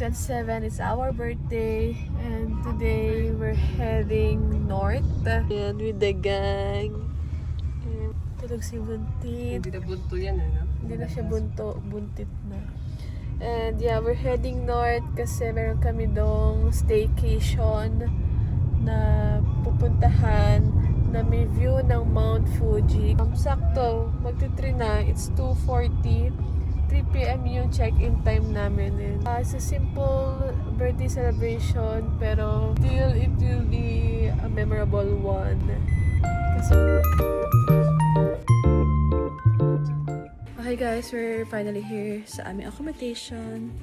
2027, it's our birthday, and today we're heading north. And with the gang. And tulog si Buntit. Hindi na bunto yan, no? Hindi na siya buntit na. And yeah, we're heading north kasi meron kami dong staycation na pupuntahan na may view ng Mount Fuji. Sakto, magti-3 na. It's 2:40. 3 p.m. yung check-in time namin. And, it's a simple birthday celebration pero still it will be a memorable one. Okay guys, we're finally here sa aming accommodation.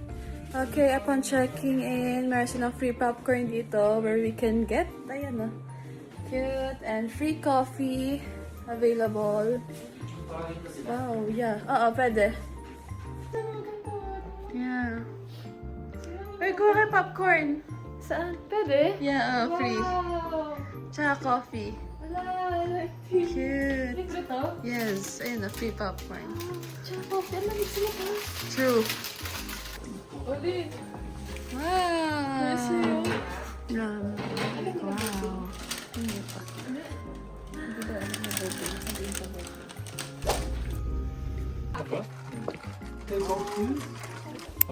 Okay, upon checking in, meron silang free popcorn dito where we can get, ayan o, cute, and free coffee available. Wow, yeah. Oo, pwede. Yeah. Uy, kuha kayo popcorn. Saan? Pwede? Yeah, free. Wow! Tsaka coffee. Wala, I like this. Cute. Like ito? Yes, ayun na, free popcorn. Tsaka coffee, ang lamig sila pa. True. Ulit. Wow! Nice yun. Wow. Hindi pa. Hindi ba ano na birthday? Sabihin pa birthday.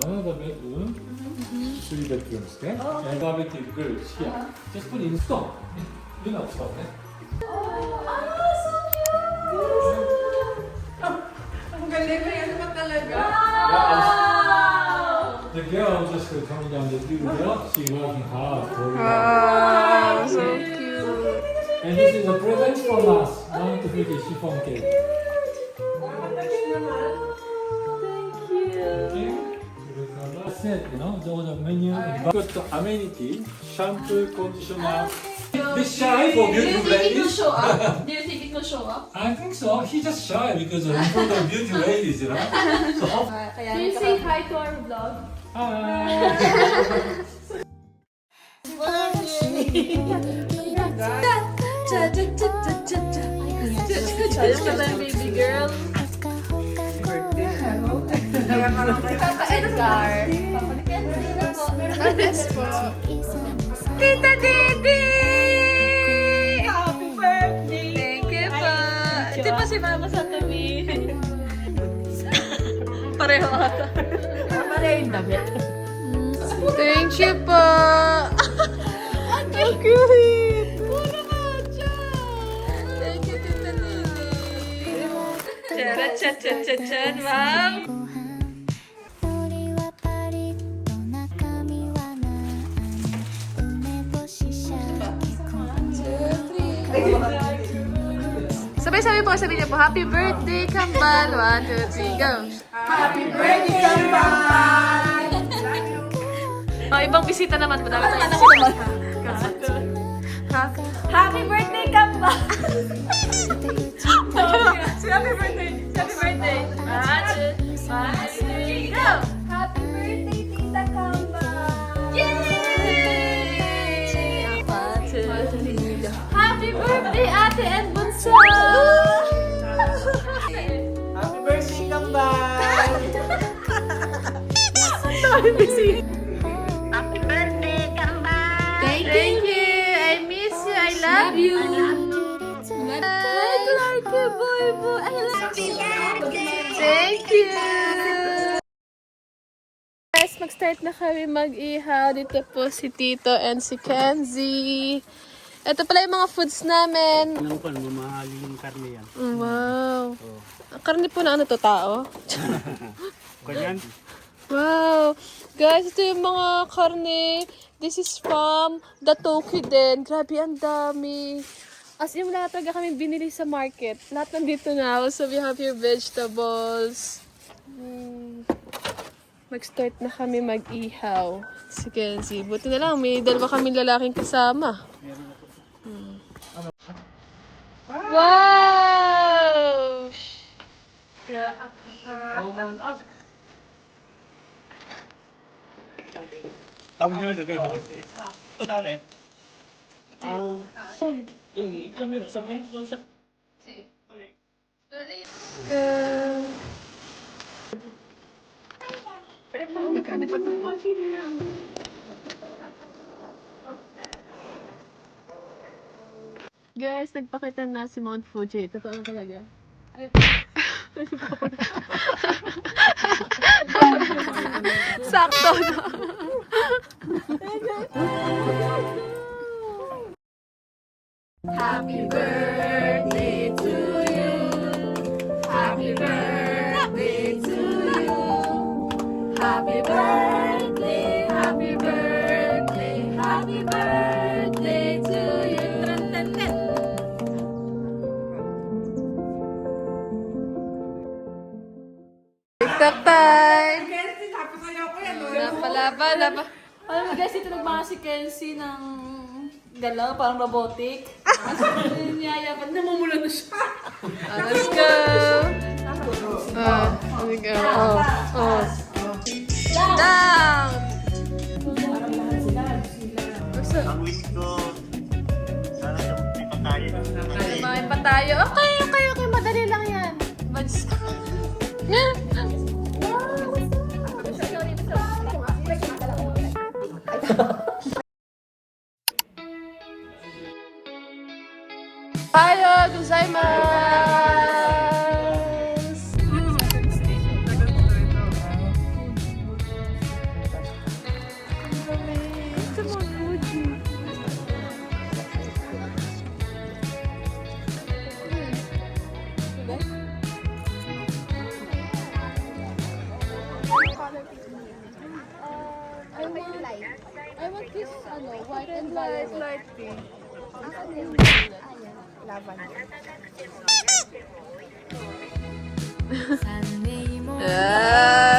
Another bedroom, 3 bedrooms, okay? And barbecue grill here. Just put in stone. You know stone, eh? So cute! Ang galing na yan pa talaga. The girl just coming down the studio. She's working hard for you. Wow, so cute. And this is a present from us. Mount Fuji chiffon cake. Okay? Said, you know, there was a menu. Got the amenity, shampoo, conditioner. This shy for beautiful ladies. Do you think it will show up? I think so. He's just shy because in front of beauty ladies, you know. So, Can you say hi to our vlog? hi. Sayang ka lang, baby girl. Papa Edgar. Tita Didi! Happy birthday! Thank you po. Di ba si Mama sa tabi? Pareho ata. Pareho yung damit. Thank you po. Ang cute! Puro matcha! Thank you, Tita Didi. Charan-chan-chan-chan-chan, ma'am! Sabay-sabay po, sabihin niyo po, Happy Birthday, Kambal! 1, 2, 3, go! Happy birthday, Kambal! Ibang bisita naman. Madami tayong bisita. Happy birthday, Kambal! Happy birthday! Happy birthday! 1, 2, 3, go! Happy birthday, Tita Kambal! Yay! 1, 2, 3, go! Happy birthday, Ate and Bunso! Happy birthday, Kambal! Happy birthday, Kambal! Thank you! I miss you! I love you! Hi, Clarky boy boy! I love you! Thank you! Guys, mag-start na kami mag-ihaw. Dito po si Tito and si Kenzie. Ito pala yung mga foods namin. Anong pan, mamahali yung karne yan. Wow! Ang karne po na ano to, tao? Kanyan? Wow! Guys, ito yung mga karne. This is from the Tokyo din. Grabe, ang dami. As in, lahat talaga kami binili sa market. Lahat nandito na. Also, we have your vegetables. Mag-start na kami mag-ihaw. Si Kenzie. Buti na lang, may dalawa kaming lalaking kasama. Wow! Tao nyo na kayo. Tale. Guys, nagpakita na si Mount Fuji. Totoo na talaga. Sakto na. Happy birthday to you. Happy birthday to you. Happy birthday, happy birthday, happy birthday to you. TikTok time! Napalaban. Alam mo guys, ito nagmanga si Kenzie ng galaw, parang robotic. Ang niyayapan, namumula na siya. Let's go! Let's go. Down! Ang wish ko, sana sa may pagkain. Kumain pa tayo. Okay. Madali lang yan. Tayo, gozaimasu! I want this, white and violet. Light pink.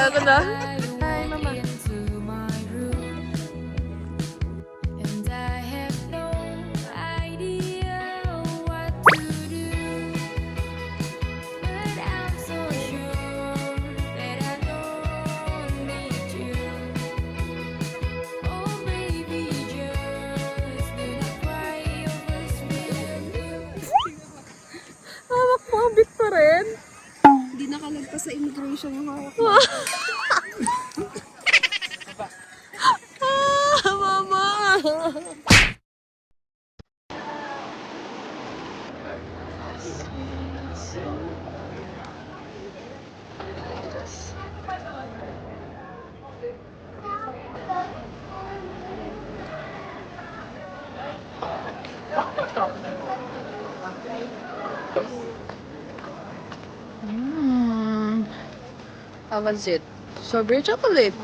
Ako na. Hi, mama. Hawak mo ang bit pa rin. Hindi nakalagpas sa immigration yung hawak. Mama! How was it? Strawberry chocolate.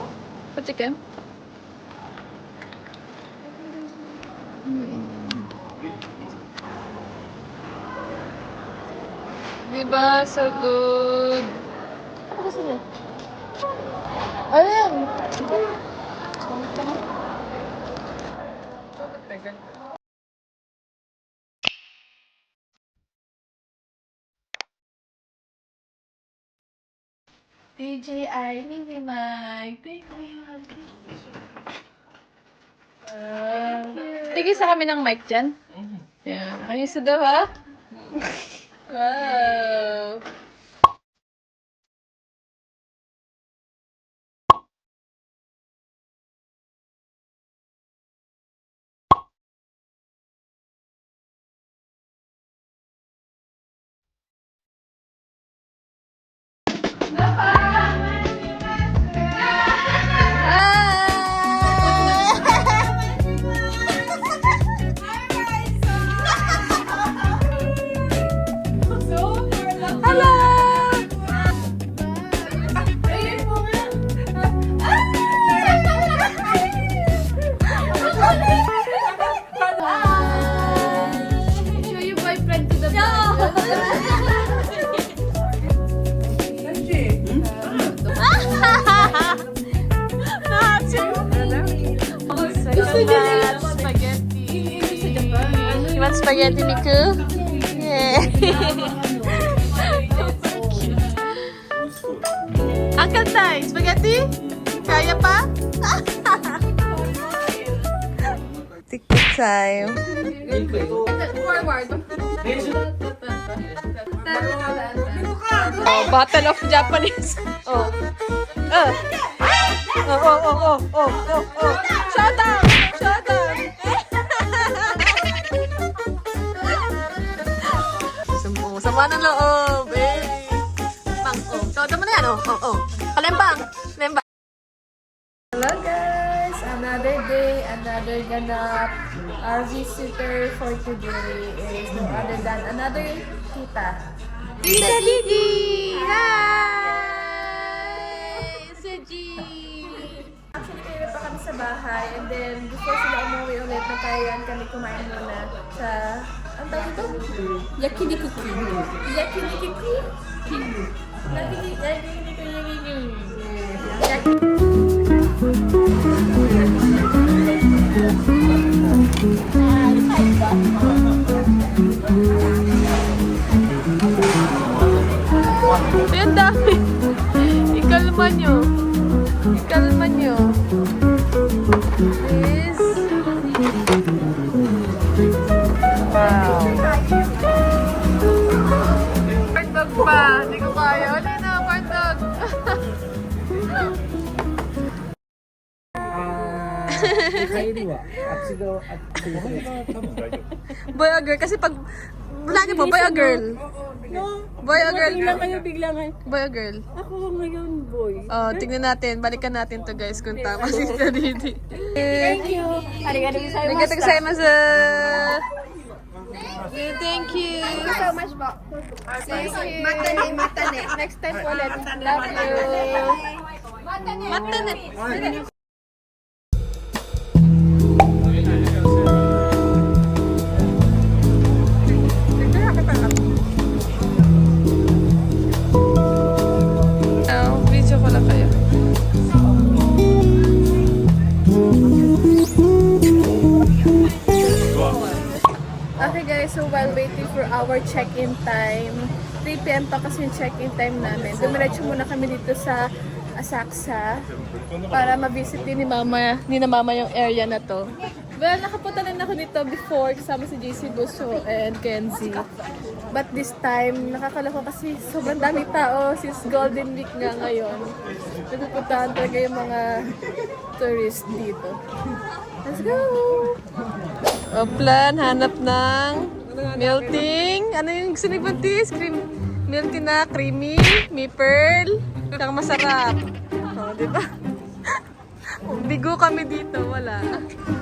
Patikim. Diba? So good. Ano gusto mo? Ayan! DJI Mini Mic. Thank you. Tigisa kami ng mic dyan. Yeah. Ayos na daw ha? Wow. Show your boyfriend to the Gusto niya nila spaghetti. You want spaghetti, Niku? Yeah. Uncle Tai, spaghetti? Kaya pa? TikTok time. Forward. Oh, Battle of Japanese. Oh. Shut up! Shut up! Sama ng loob, eh. Shut up mo na yan, Kalembang! Kalembang! Hello guys! Another day, another ganap. Our visitor for today is no other than another tita. Tita Didi! Hi! Suji! Actually, kaya pa kami sa bahay and then before sila umuwi ulit, nagkayaan kami kumain muna sa, ang tawag ito? Yakiniku King. Yakiniku King? Yakiniku King. Ay, ang dami. Ikalma nyo. Ikalma nyo. Please. Wow. Corn dog pa. Hindi ko kaya. Wala na, corn dog. Boy or girl? Kasi pag wala niyo po, boy or girl? Boy or girl? Bigla kayo. Boy or girl? Ako ngayon, boy. Oh, tingnan natin. Balikan natin to guys kung tama si Didi. Thank you. Arigatou Arigatou gozaimasu. Thank you. so much po. Thank you. Matane. Next time ulit. Love you. Matane. Video ko lang kayo. Okay guys, so while waiting for our check-in time, 3 PM pa kasi yung check-in time namin. Dumiretso muna kami dito sa Asakusa para ma-visit din ni mama yung area na to. Well, nakapunta rin ako dito before kasama si JC Buso and Kenzie. But this time, nakakalako kasi sobrang daming tao since Golden Week nga ngayon. Nagpupuntahan talaga yung mga tourist dito. Let's go! O plan, hanap ng melting. Ano yung sinibuntis? Melting na creamy, may pearl, kang masarap. O, diba? Bigo kami dito, wala.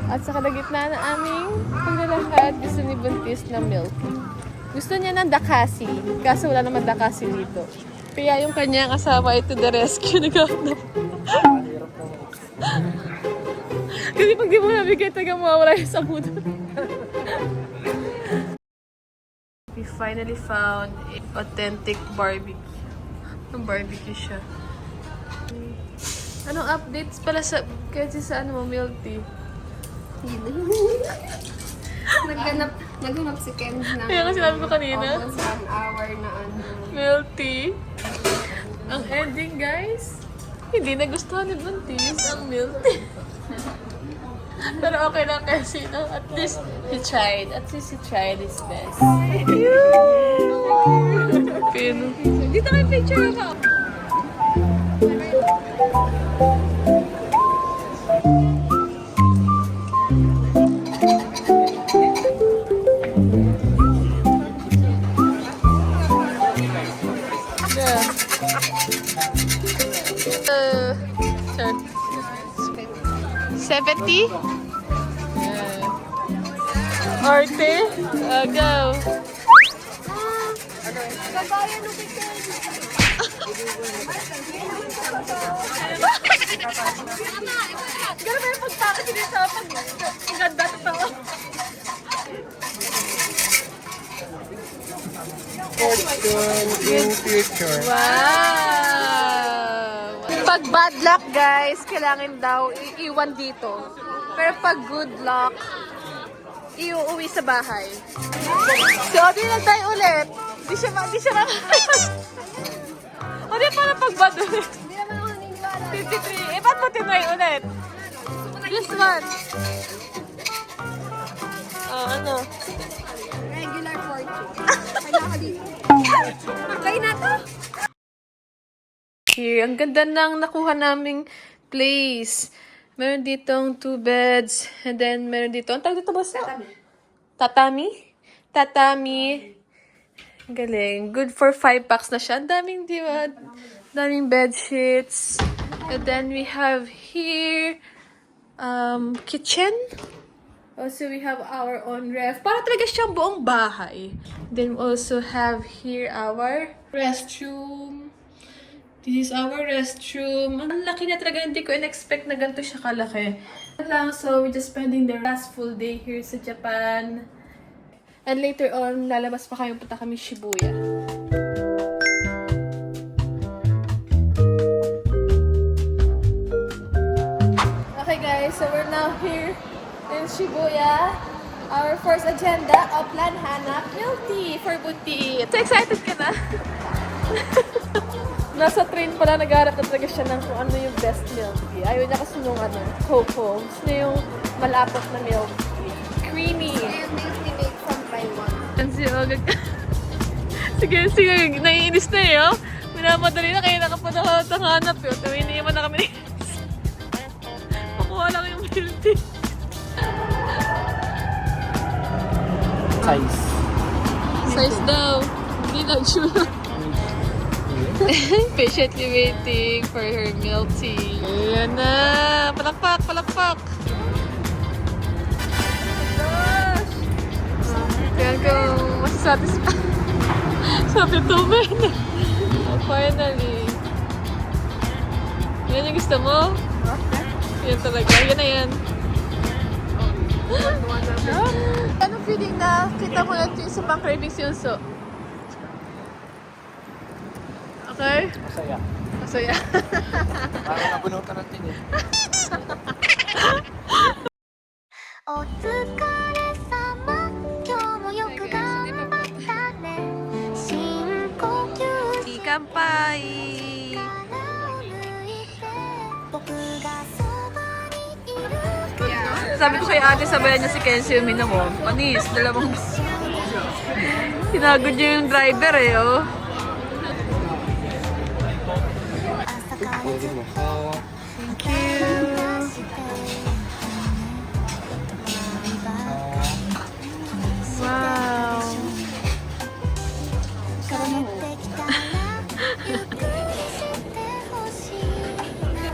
At sa kalagitnaan ng aming paglalakad, gusto ni Buntis na milk. Gusto niya ng dakasi, kaso wala naman dakasi dito. Kaya yung kanyang asawa ay to the rescue, naghahanap. Kasi pag di mo nabigay, taga mawawala yung sabudo. We finally found an authentic barbecue. Ang barbecue siya. Anong updates pala sa kasi sa ano mo, milk tea? Naghanap si Ken na Kaya nga sinabi ko kanina. almost 1 hour na Milk tea. Ang ending guys, hindi nagustuhan ni Buntis ang milk tea. Pero okay lang kasi, no? At least he tried. At least he tried his best. Pino. Dito kayo picture ako. Yeah. 70? Yeah. Arte? Go. Gano'n ba yung pagtakot din sa pag-ganda na tao? Fortune in future. Wow! Pag bad luck, guys, kailangan daw iiwan dito. Pero pag good luck, iuwi sa bahay. So, di na tayo ulit. Di siya o, di parang pag bad ulit. 53. Ba't mo tinry ulit? This one. Ano? regular fortune. Kailangan dito. Okay na to? Here, ang ganda ng nakuha naming place. Meron ditong 2 beds. And then, meron dito. Ang tawag dito ba sa? Tatami. Tatami. Galing. Good for 5 packs na siya. Ang daming, di ba? Daming bed sheets. And then, we have here, kitchen. Also, we have our own ref. Para talaga siyang buong bahay. Then, we also have here our restroom. This is our restroom. Ang laki na talaga. Hindi ko in-expect na ganito siya kalaki. So, we're just spending the last full day here sa Japan. And later on, lalabas pa kayo. Punta kami Shibuya. Okay guys, so we're now here in Shibuya. Our first agenda, Upland Hanap Milk Tea for Bunti. So excited ka na? Nasa train pala, nagharap na talaga siya ng kung ano yung best milk tea. Ayaw niya kasi nung cocoa. Gusto niya yung malapot na milk tea. Creamy. And milk tea made from Taiwan. Sige, naiinis na eh, oh. Minamadali na kayo nakapanakahanap yun. Tuminiman na kami. Makuha lang yung milk tea. Size. Size daw. Hindi na sure. Patiently waiting for her milk tea. Ayan na. Palakpak, palakpak. Gosh. Kaya kung masasatisfy. Sabi to, man. Finally. Yan yung gusto mo? Yan talaga. Yan na yan. Anong feeling na kita mo na yung sa cravings yung so? Okay? Masaya. Masaya. Parang nabunutan natin eh. お疲れ様今日もよく頑張ったね深呼吸 Kanpai! 力を抜いて僕がそばにいる Sabi ko kay ate, sabayan niya si Kenzie uminom mo. Panis, dalawang... Sinagod niya yung driver eh, oh. Pwede mo. Thank you. Wow. 帰ってきたらゆっくりしてほしいな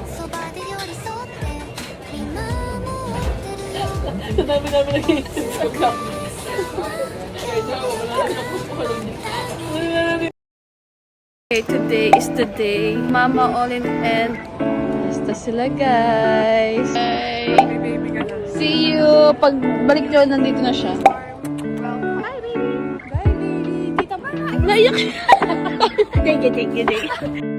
そばで寄り添って見守ってるよ Dami-dami nag-iisip sa cup. Okay, today is the day. Mama Olin and basta sila guys. Bye. See you. Pag balik nyo, nandito na siya. Bye baby. Bye baby. Tita, bye. Naiyak. Thank you.